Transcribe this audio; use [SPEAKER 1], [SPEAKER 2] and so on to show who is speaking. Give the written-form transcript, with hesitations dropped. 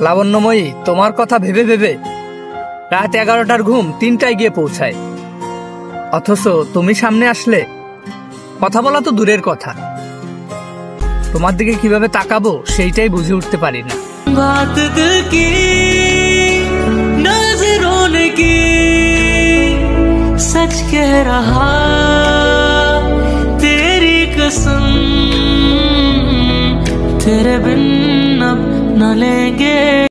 [SPEAKER 1] লাবণ্যময়ী, তোমার কথা ভেবে ভেবে রাত 11টার ঘুম 3টায় গিয়ে পৌঁছায়, অথচ তুমি সামনে আসলে কথা বলা তো দূরের কথা, তোমার দিকে কিভাবে তাকাবো সেইটাই বুঝে উঠতে পারি না।
[SPEAKER 2] बात दिल की नजरों ने की, सच कह रहा तेरी कसम, तेरे बिन अब न लेंगे